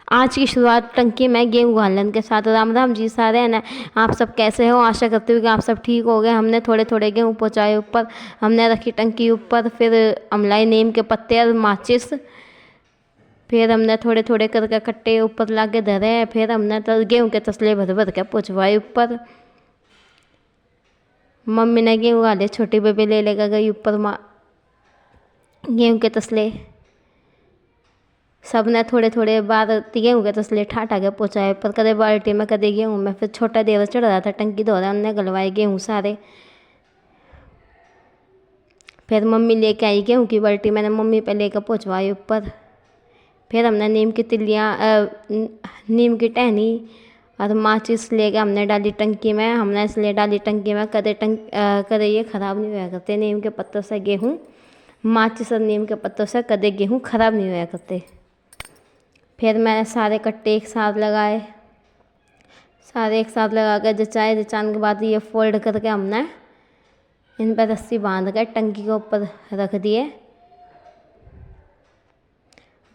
आज की शुरुआत टंकी में गेहूं घालन के साथ। राम राम जी सारे है ना। आप सब कैसे हो? आशा करती हूँ कि आप सब ठीक हो गए। हमने थोड़े थोड़े गेहूं पहुँचाए ऊपर। हमने रखी टंकी ऊपर, फिर अमलाई नीम के पत्ते और माचिस। फिर हमने थोड़े थोड़े करके कट्टे ऊपर ला के धरे। फिर हमने तो गेहूं के तसले भर भर के पहुँचवाए ऊपर। मम्मी ने गेहूं गाले, छोटी बेबी ले लेकर गई ऊपर गेहूं के तसले। सब ने थोड़े थोड़े बाद गेहूं के तसले ठाठा के पहुँचाए पर, कदे बाल्टी में कदे गेहूं में। फिर छोटा देवर चढ़ रहा था टंकी धोरा, हमने गलवाए गेहूं सारे। फिर मम्मी लेके आई गेहूं की बाल्टी, मैंने मम्मी पे लेकर पहुँचवाई ऊपर। फिर हमने नीम की तिलियाँ नीम की टहनी और माचिस लेके हमने डाली टंकी में। हमने इसलिए डाली टंकी में कदे ये ख़राब नहीं होया करते नीम के पत्तों से गेहूँ। माचिस और नीम के पत्तों से कदे गेहूँ ख़राब नहीं होया करते। फिर मैंने सारे कट्टे एक साथ लगाए, सारे एक साथ लगा कर जचाए। जचाने के बाद ये फोल्ड करके हमने इन पर रस्सी बांध कर टंकी के ऊपर रख दिए।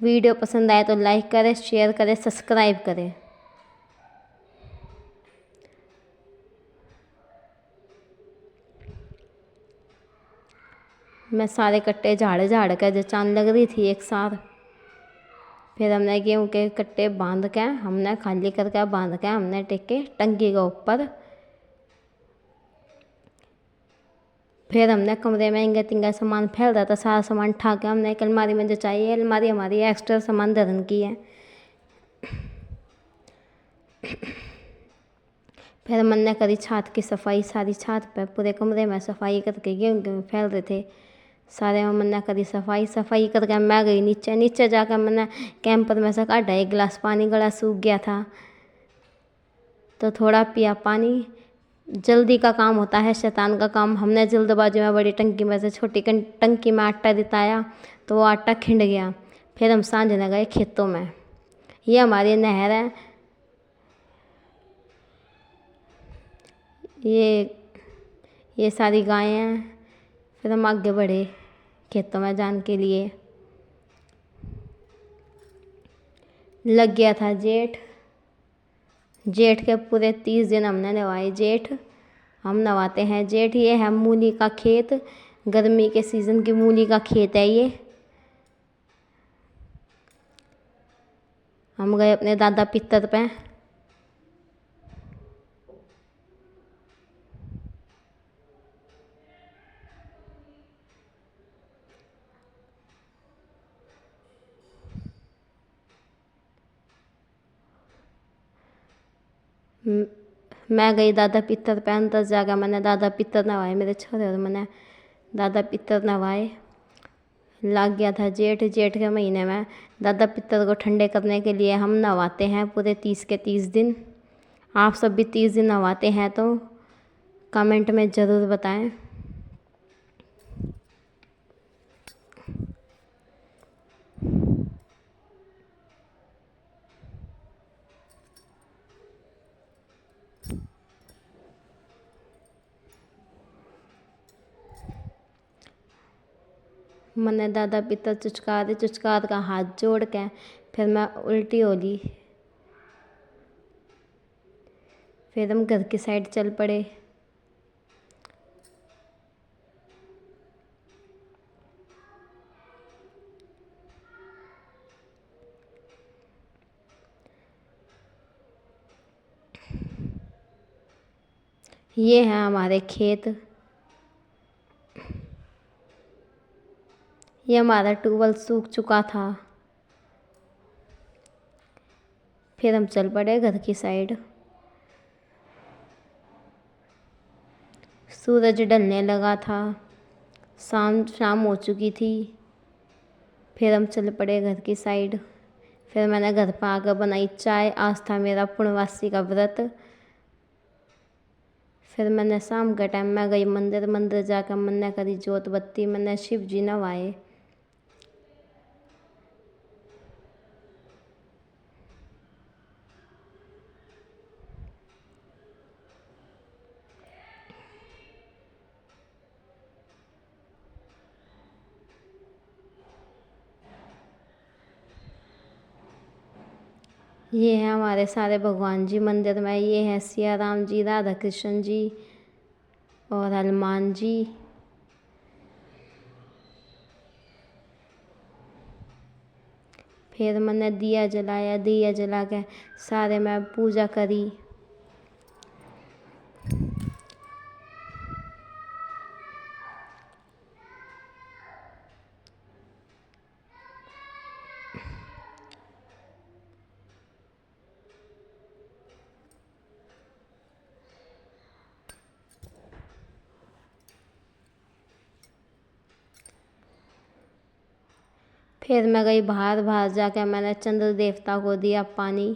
वीडियो पसंद आए तो लाइक करें, शेयर करें, सब्सक्राइब करें। मैं सारे कट्टे झाड़ झाड़ कर जचान लग रही थी एक साथ। फिर हमने गेहूं के कट्टे बांध के, हमने खाली करके बांध के हमने टेके टंकी के ऊपर। फिर हमने कमरे में इंगे तिंगा सामान फैल रहा था, सारा सामान उठा के हमने एक अलमारी में जचाई है। अलमारी हमारी एक्स्ट्रा सामान धरन की है। फिर हमने करी छत की सफाई, सारी छत पे पूरे कमरे में सफाई करके गेहूँ फैल रहे थे सारे। मैंने करी सफाई करके मैं गई नीचे। नीचे जाकर मैंने कैंपर में से काटा एक गिलास पानी, गला सूख गया था तो थोड़ा पिया पानी। जल्दी का काम होता है शैतान का काम। हमने जल्दबाजी में बड़ी टंकी में से छोटी टंकी में आटा रिताया तो वो आटा खिंड गया। फिर हम सांझने गए खेतों में। ये हमारी नहर है। ये सारी गायें हैं। फिर हम आगे बढ़े खेतों में जाने के लिए। लग गया था जेठ। जेठ के पूरे 30 दिन हमने नवाए जेठ। हम नवाते हैं जेठ। ये है मूली का खेत, गर्मी के सीज़न की मूली का खेत है ये। हम गए अपने दादा पितर पे। मैं गई दादा पितर पे, अंदर जाकर मैंने दादा पितर नवाए मेरे छोरे, और मैंने दादा पितर नवाए। लग गया था जेठ। जेठ के महीने में दादा पितर को ठंडे करने के लिए हम नवाते हैं पूरे 30 के 30 दिन। आप सब भी 30 दिन नवाते हैं तो कमेंट में ज़रूर बताएं। मैंने दादा पितर चुचकार का हाथ जोड़ के फिर मैं उल्टी हो ली। फिर हम घर की साइड चल पड़े। ये हैं हमारे खेत। ये हमारा ट्यूबवेल सूख चुका था। फिर हम चल पड़े घर की साइड। सूरज ढलने लगा था, शाम शाम हो चुकी थी। फिर हम चल पड़े घर की साइड। फिर मैंने घर पर आकर बनाई चाय। आज था मेरा पूर्णवासी का व्रत। फिर मैंने शाम के टाइम में गई मंदिर। मंदिर जाकर मैंने करी जोत बत्ती। मैंने शिव जी नवाए। ये है हमारे सारे भगवान जी मंदिर में। ये है सिया राम जी, राधा कृष्ण जी और हनुमान जी। फिर मैंने दिया जलाया, दिया जला के सारे मैं पूजा करी। फिर मैं गई बाहर, बाहर जाकर मैंने चंद्र देवता को दिया पानी।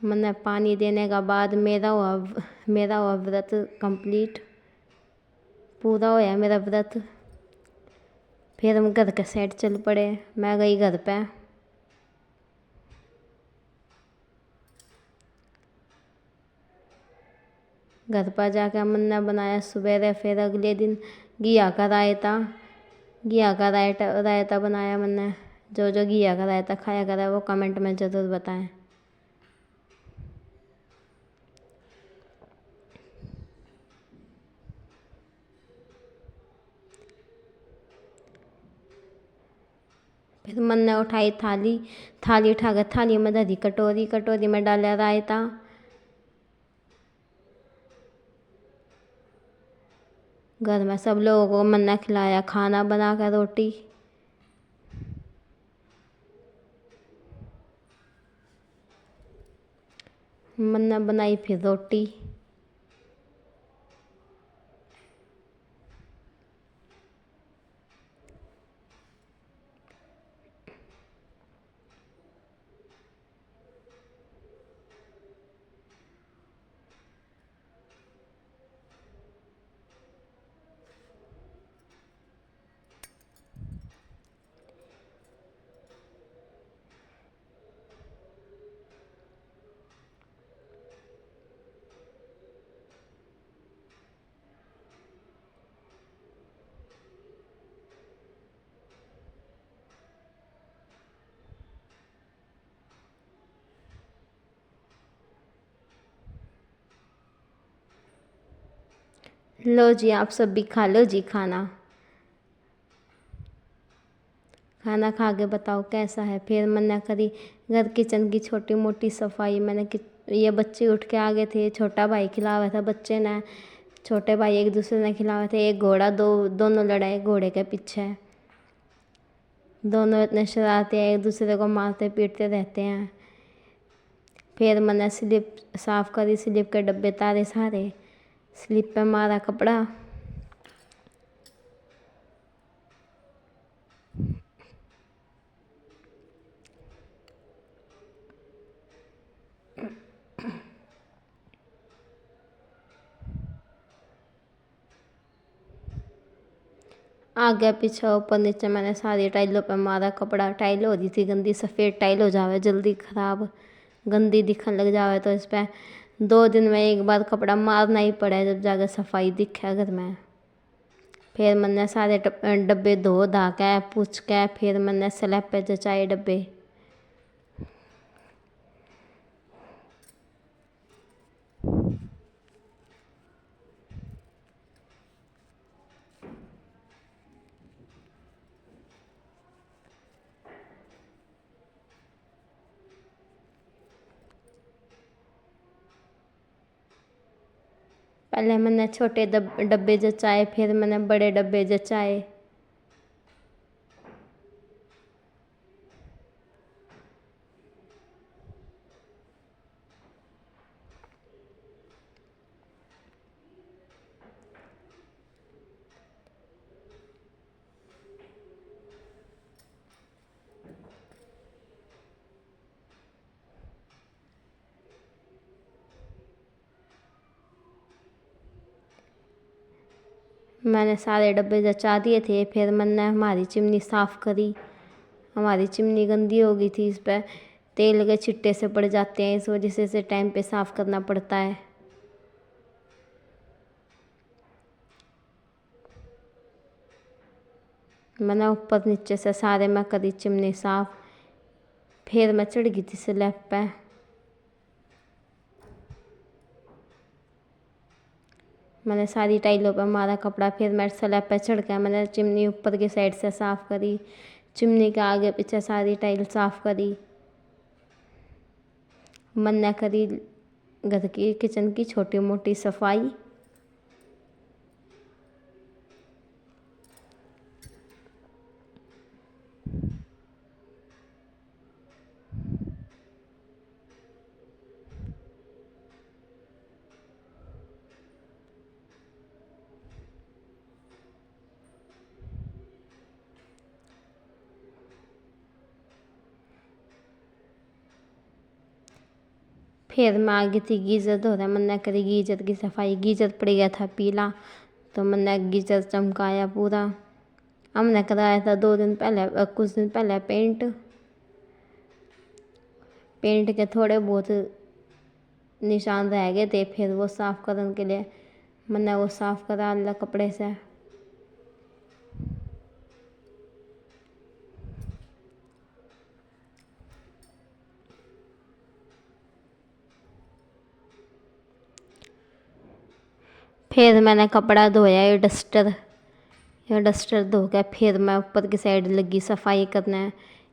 मैंने पानी देने का बाद मेरा हुआ व्रत कंप्लीट, पूरा होया मेरा व्रत। फिर हम घर के साइड चल पड़े। मैं गई घर पे। घर पर जाकर मैंने बनाया सवेरे। फिर अगले दिन घिया का रायता, घिया का रायता बनाया मैंने। जो जो घिया का रायता खाया करा वो कमेंट में ज़रूर बताएं। फिर मैंने उठाई थाली, थाली उठाकर थाली में धरी कटोरी, कटोरी में डाला रायता। घर में सब लोगों को मैंने खिलाया खाना बनाकर, रोटी। मैंने बनाई फिर रोटी। लो जी, आप सब भी खा लो जी खाना। खाना खा के बताओ कैसा है। फिर मैंने करी घर किचन की छोटी मोटी सफाई। ये बच्चे उठ के आ गए थे, छोटा भाई खिला हुआ था बच्चे ने, छोटे भाई एक दूसरे ने खिलाए थे। एक घोड़ा, दोनों लड़ाई घोड़े के पीछे। दोनों इतने शरारती हैं, एक दूसरे को मारते पीटते रहते हैं। फिर मैंने स्लिप साफ करी, स्लिप के डब्बे तारे सारे, स्लिप पे मारा कपड़ा। आगे पीछे ऊपर नीचे मैंने सारी टाइलों पे मारा कपड़ा। टाइल हो रही थी गंदी, सफ़ेद टाइल हो जावे जल्दी ख़राब, गंदी दिखने लग जावे तो इस पर 2 दिन में एक बार कपड़ा मारना ही पड़े जब जाकर सफाई दिखे घर में। फिर मैंने सारे डब्बे धो धा के पूछ के फिर मैंने स्लैब पे जचाए डब्बे। पहले मैंने छोटे डब्बे जचाए, फिर मैंने बड़े डब्बे जचाए। मैंने सारे डब्बे जचा दिए थे। फिर मैंने हमारी चिमनी साफ़ करी। हमारी चिमनी गंदी हो गई थी, इस पर तेल के छिट्टे से पड़ जाते हैं, इस वजह से इसे टाइम पे साफ़ करना पड़ता है। मैंने ऊपर नीचे से सारे में करी चिमनी साफ़। फिर मैं चढ़ गई थी स्लैब पे। मैंने सारी टाइलों पे मारा कपड़ा, फिर मैं स्लैब पे चढ़ गया। मैंने चिमनी ऊपर की साइड से साफ़ करी, चिमनी के आगे पीछे सारी टाइल साफ़ करी। मैंने करी घर की किचन की छोटी मोटी सफाई। फिर मैं आ गई थी गीज़र धोने। मैंने करी गीज़र की सफाई। गीज़र पड़ गया था पीला, तो मैंने गीज़र चमकाया पूरा। हमने कराया था 2 दिन पहले, कुछ दिन पहले पेंट के थोड़े बहुत निशान रह गए थे, फिर वो साफ़ करने के लिए मैंने वो साफ़ करा लिया कपड़े से। फिर मैंने कपड़ा धोया, ये डस्टर धो के फिर मैं ऊपर की साइड लगी सफाई करने।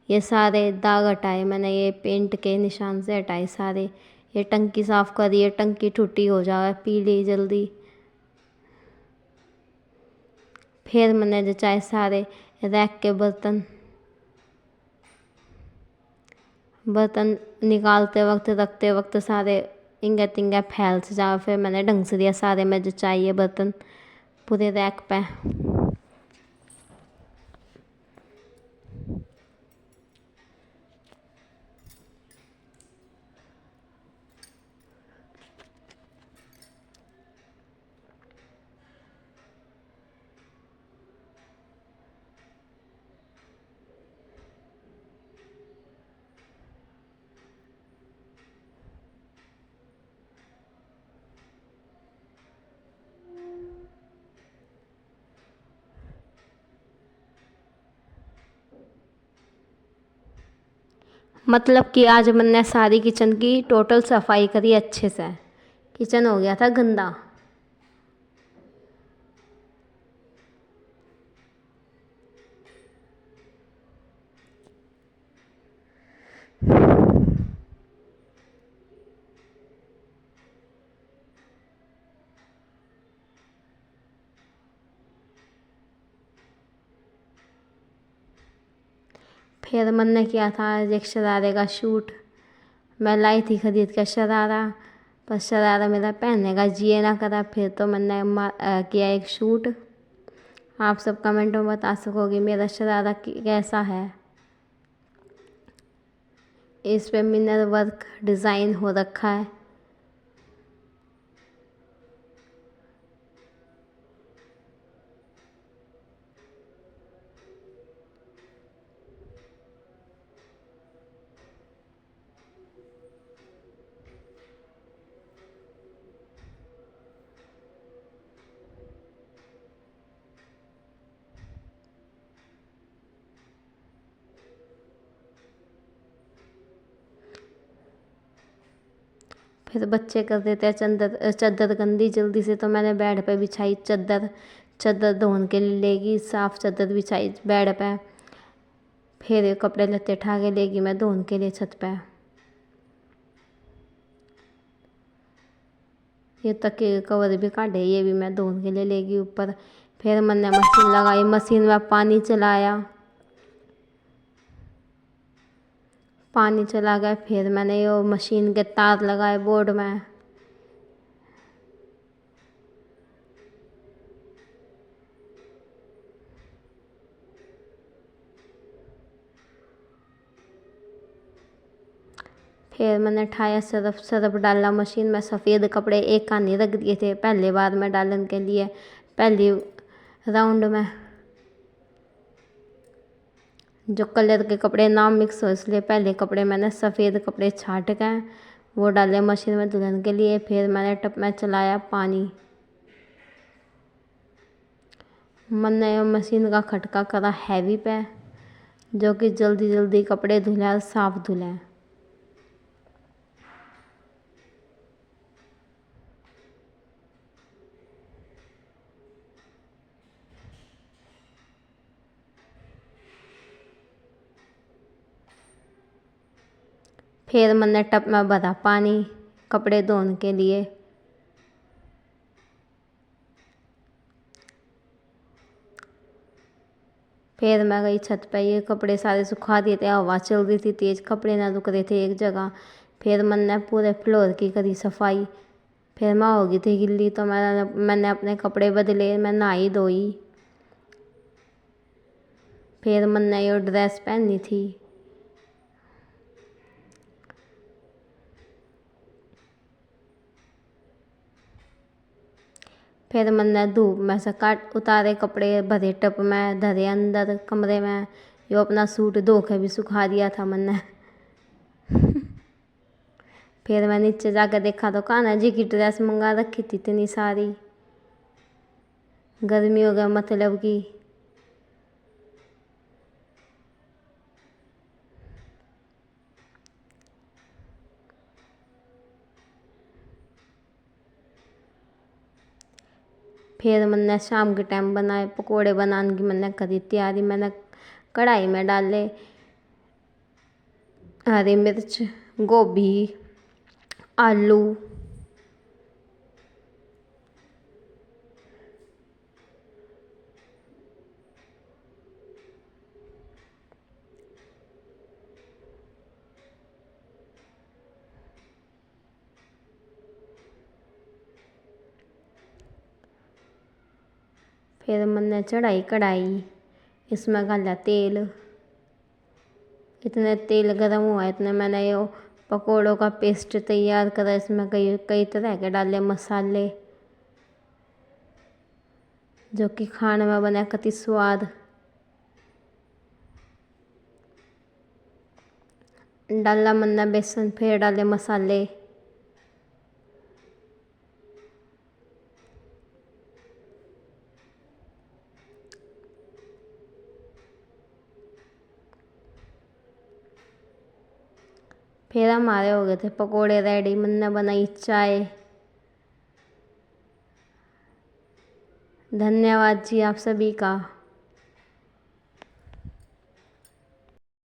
ये सारे दाग हटाए मैंने, ये पेंट के निशान से हटाए सारे। ये टंकी साफ़ करी, ये टंकी टूटी हो जाए पीली जल्दी। फिर मैंने जचाए सारे रैक के बर्तन निकालते वक्त रखते वक्त सारे इंगे तिंगे फैल से जाओ। फिर मैंने ढंग से दिया सारे में जचाइए बर्तन पूरे रैक पे। मतलब कि आज मैंने सारी किचन की टोटल सफाई करी अच्छे से। किचन हो गया था गंदा। फिर मैंने किया था एक शरारे का शूट। मैं लाई थी खरीद कर शरारा, पर शरारा मेरा पहनने का जी ना करा। फिर तो मैंने किया एक शूट। आप सब कमेंट में बता सकोगे मेरा शरारा कैसा है। इस पे मिनर वर्क डिज़ाइन हो रखा है। फिर बच्चे कर देते हैं चादर गंदी जल्दी से, तो मैंने बेड पे बिछाई चादर धोने के लिए लेगी, साफ़ चादर बिछाई बेड पे। फिर कपड़े लत्ते उठा के लेगी मैं धोने के लिए छत पे। ये तकिए के कवर भी काटे, ये भी मैं धोने के लिए लेगी ऊपर। फिर मैंने मशीन लगाई, मशीन में पानी चलाया। पानी चला गया, फिर मैंने ये मशीन के तार लगाए बोर्ड में। फिर मैंने ठाया सरफ डाला मशीन में। सफ़ेद कपड़े एक कानी रख दिए थे पहले बार में डालने के लिए, पहली राउंड में। जो कलर के कपड़े ना मिक्स हो इसलिए पहले कपड़े मैंने सफ़ेद कपड़े छाट के वो डाले मशीन में धुलने के लिए। फिर मैंने टब में चलाया पानी। मैंने मशीन का खटका करा हैवी पे, जो कि जल्दी जल्दी कपड़े धुले और साफ धुले। फिर मैंने टब में भरा पानी कपड़े धोने के लिए। फिर मैं गई छत पे, ये कपड़े सारे सुखा दिए थे, हवा चल रही थी तेज, कपड़े ना रुक रहे थे एक जगह। फिर मैंने पूरे फ्लोर की करी सफाई। फिर मैं हो गई थी गिल्ली, तो मैंने अपने कपड़े बदले, मैं नहाई धोई। फिर मैंने ये ड्रेस पहनी थी। फिर मैंने धूप में से काट उतारे कपड़े, भरे टब में, धरे अंदर कमरे में। यो अपना सूट धो के भी सुखा दिया था मैंने। फिर मैं नीचे जाकर देखा तो कान्हा जी की ड्रेस मंगा रखी थी इतनी सारी, गर्मी हो गया मतलब की। फिर मैंने शाम के टाइम बनाए पकोड़े, बनाने की मैंने करी तैयारी। मैंने कढ़ाई में डाले हरी मिर्च, गोभी, आलू। फिर मैंने चढ़ाई कढ़ाई, इसमें डाला तेल। इतने तेल गर्म हुआ इतने मैंने ये पकोड़ों का पेस्ट तैयार करा। इसमें कई कई तरह के डाले मसाले, जो कि खाने में बना कति स्वाद। डाला मैंने बेसन, फिर डाले मसाले। फिर हमारे हो गए थे पकोड़े रेडी। मैंने बनाई चाय। धन्यवाद जी आप सभी का।